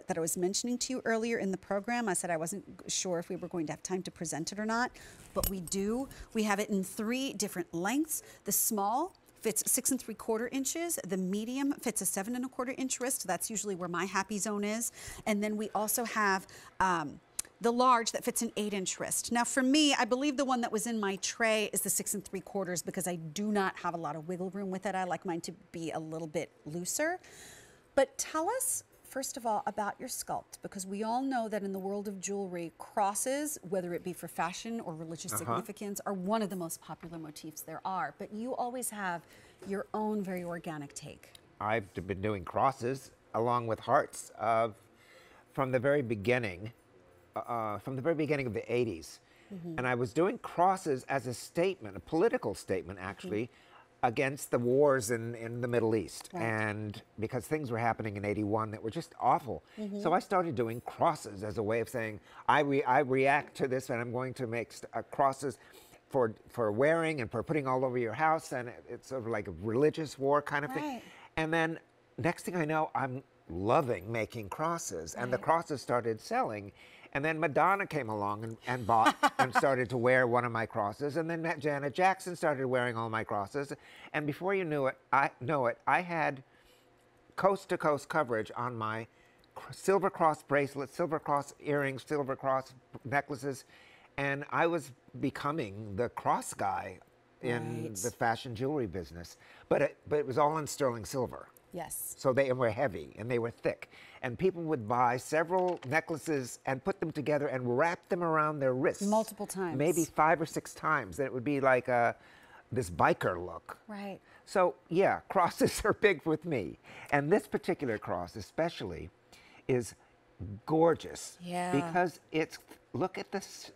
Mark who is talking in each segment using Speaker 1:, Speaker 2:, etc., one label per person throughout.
Speaker 1: that I was mentioning to you earlier in the program. I said I wasn't sure if we were going to have time to present it or not, but we do. We have it in 3 different lengths. The small fits 6 3/4 inches. The medium fits a 7 1/4 inch wrist. That's usually where my happy zone is. And then we also have the large that fits an 8-inch wrist. Now for me, I believe the one that was in my tray is the 6 3/4 because I do not have a lot of wiggle room with it. I like mine to be a little bit looser. But tell us, first of all, about your sculpt, because we all know that in the world of jewelry, crosses, whether it be for fashion or religious significance, are one of the most popular motifs there are. But you always have your own very organic take.
Speaker 2: I've been doing crosses along with hearts from the very beginning, of the 80s. And I was doing crosses as a statement, a political statement actually, against the wars in the Middle East.
Speaker 1: Right.
Speaker 2: And because things were happening in 81 that were just awful. So I started doing crosses as a way of saying, I react to this and I'm going to make crosses for wearing and for putting all over your house. And it's sort of like a religious war kind of thing. And then next thing I know, I'm loving making crosses. And the crosses started selling. And then Madonna came along and bought and started to wear one of my crosses. And then Janet Jackson started wearing all my crosses. And before you knew it, I had coast-to-coast coverage on my silver cross bracelets, silver cross earrings, silver cross necklaces. And I was becoming the cross guy in the fashion jewelry business. But it was all in sterling silver.
Speaker 1: Yes.
Speaker 2: So they were heavy and they were thick. And people would buy several necklaces and put them together and wrap them around their wrists.
Speaker 1: Multiple times.
Speaker 2: Maybe 5 or 6 times. And it would be like this biker look.
Speaker 1: Right.
Speaker 2: So yeah, crosses are big with me. And this particular cross especially is gorgeous.
Speaker 1: Yeah.
Speaker 2: Because look at this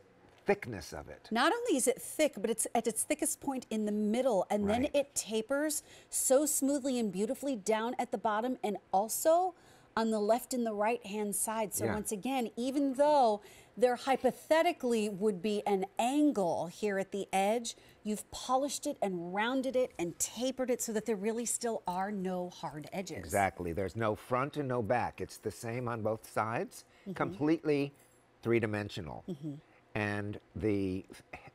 Speaker 2: thickness of it.
Speaker 1: Not only is it thick, but it's at its thickest point in the middle, and then it tapers so smoothly and beautifully down at the bottom and also on the left and the right hand side. So once again, even though there hypothetically would be an angle here at the edge, you've polished it and rounded it and tapered it so that there really still are no hard edges.
Speaker 2: Exactly. There's no front and no back. It's the same on both sides, completely 3-dimensional. And the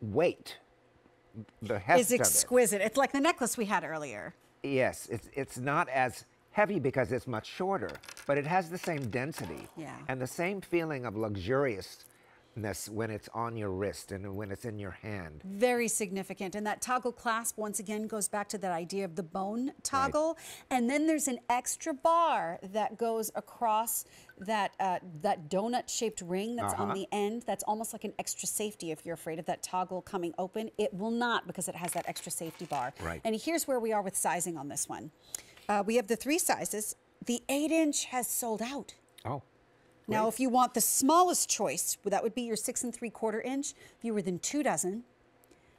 Speaker 2: weight, the heft
Speaker 1: is exquisite. It's like the necklace we had earlier.
Speaker 2: Yes, it's not as heavy because it's much shorter, but it has the same density and the same feeling of luxuriousness when it's on your wrist and when it's in your hand.
Speaker 1: Very significant. And that toggle clasp, once again, goes back to that idea of the bone toggle. And then there's an extra bar that goes across that donut-shaped ring that's on the end. That's almost like an extra safety if you're afraid of that toggle coming open. It will not, because it has that extra safety bar. And here's where we are with sizing on this one. We have the 3 sizes. The 8-inch has sold out.
Speaker 2: Oh.
Speaker 1: Now, if you want the smallest choice, that would be your 6 3/4 inch, fewer than 2 dozen.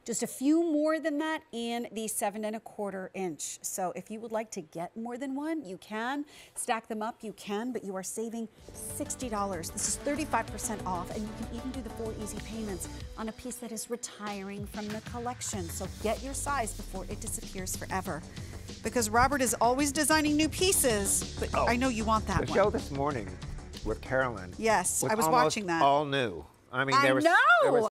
Speaker 1: Just a few more than that in the 7 1/4 inch. So if you would like to get more than one, you can. Stack them up, you can, but you are saving $60. This is 35% off, and you can even do the 4 easy payments on a piece that is retiring from the collection. So get your size before it disappears forever. Because Robert is always designing new pieces, but I know you want that one.
Speaker 2: The show this morning with Carolyn.
Speaker 1: Yes, I was watching that.
Speaker 2: All new. I mean,
Speaker 1: there was